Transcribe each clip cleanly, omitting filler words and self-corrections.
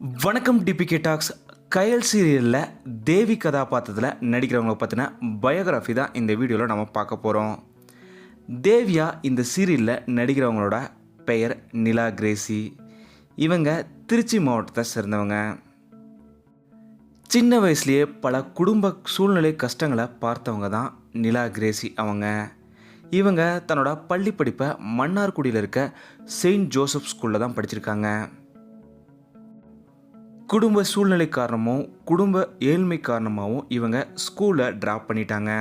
வணக்கம் DPK tax. கயல் சீரியலில் தேவி கதாபாத்திரத்தில் நடிக்கிறவங்களை பற்றின பயோகிராஃபி தான் இந்த வீடியோவில் நம்ம பார்க்க போகிறோம். தேவியா இந்த சீரியலில் நடிக்கிறவங்களோட பெயர் நிலா கிரேசி. இவங்க திருச்சி மாவட்டத்தை சேர்ந்தவங்க. சின்ன வயசுலேயே பல குடும்ப சூழ்நிலை கஷ்டங்களை பார்த்தவங்க தான் நிலா கிரேசி அவங்க. இவங்க தன்னோட பள்ளி படிப்பை மன்னார்குடியில் இருக்க செயின்ட் ஜோசப் ஸ்கூலில் தான் படிச்சிருக்காங்க. குடும்ப சூழ்நிலை காரணமாகவும் குடும்ப ஏழ்மை காரணமாகவும் இவங்க ஸ்கூலில் ட்ராப் பண்ணிட்டாங்க.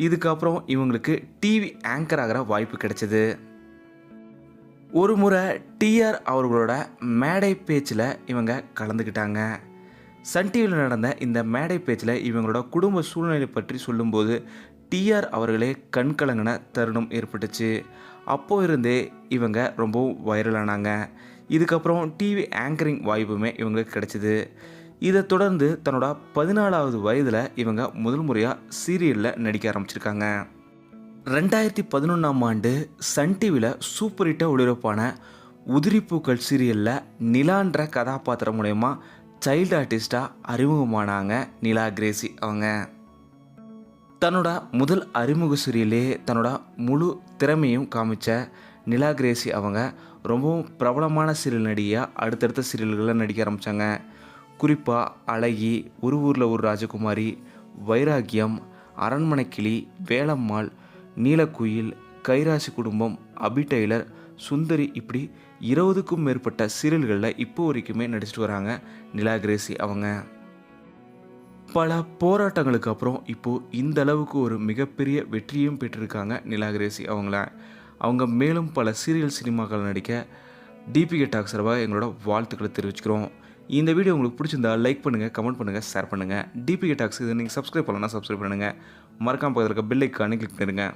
இதுக்கப்புறம் இவங்களுக்கு டிவி ஆங்கர் ஆகிற வாய்ப்பு கிடைச்சிது. ஒரு முறை டிஆர் அவர்களோட மேடை பேச்சில் இவங்க கலந்துக்கிட்டாங்க. சன் டிவியில் நடந்த இந்த மேடை பேச்சில் இவங்களோட குடும்ப சூழ்நிலை பற்றி சொல்லும்போது டிஆர் அவர்களே கண்கலங்கின தருணம் ஏற்பட்டுச்சு. அப்போ இருந்தே இவங்க ரொம்பவும் வைரலானாங்க. இதுக்கப்புறம் டிவி ஆங்கரிங் வாய்ப்புமே இவங்களுக்கு கிடைச்சிது. இதை தொடர்ந்து தன்னோட 14வது வயதில் இவங்க முதல் முறையாக சீரியலில் நடிக்க ஆரம்பிச்சிருக்காங்க. 2011ஆம் ஆண்டு சன் டிவியில் சூப்பர் ஹிட்டாக ஒளிபரப்பான உதிரிப்பூக்கள் சீரியலில் நிலான்ற கதாபாத்திரம் மூலயமா சைல்டு ஆர்டிஸ்டாக அறிமுகமானாங்க நிலா கிரேசி அவங்க. தன்னோட முதல் அறிமுக சீரியலே தன்னோட முழு திறமையும் காமிச்ச நிலா கிரேசி அவங்க ரொம்பவும் பிரபலமான சீரியல் நடிகையாக அடுத்தடுத்த சீரியல்களில் நடிக்க ஆரம்பித்தாங்க. குறிப்பாக அழகி, ஒரு ஊரில் ஒரு ராஜகுமாரி, வைராக்கியம், அரண்மனை கிளி, வேலம்மாள், நீலக்குயில், கைராசி குடும்பம், அபி டெய்லர், சுந்தரி, இப்படி 20க்கும் மேற்பட்ட சீரியல்களில் இப்போ வரைக்குமே நடிச்சிட்டு வராங்க நிலா கிரேசி அவங்க. பல போராட்டங்களுக்கு அப்புறம் இப்போது இந்த அளவுக்கு ஒரு மிகப்பெரிய வெற்றியும் பெற்றிருக்காங்க நிலா கிரேசி அவங்கள. அவங்க மேலும் பல சீரியல் சினிமாக்கள் நடிக்க டிபிகே டாக்ஸ் சார்பாக எங்களோட வாழ்த்துக்களை தெரிவிச்சுக்கிறோம். இந்த வீடியோ உங்களுக்கு பிடிச்சிருந்தா லைக் பண்ணுங்கள், கமெண்ட் பண்ணுங்கள், ஷேர் பண்ணுங்கள். டிபிகே டாக்ஸ் இது நீங்கள் சப்ஸ்கிரைப் பண்ணலன்னா சப்ஸ்கிரைப் பண்ணுங்கள். மறக்காமல் பக்கத்தில் இருக்க பெல் ஐக்கானை கிளிக் பண்ணுங்கள்.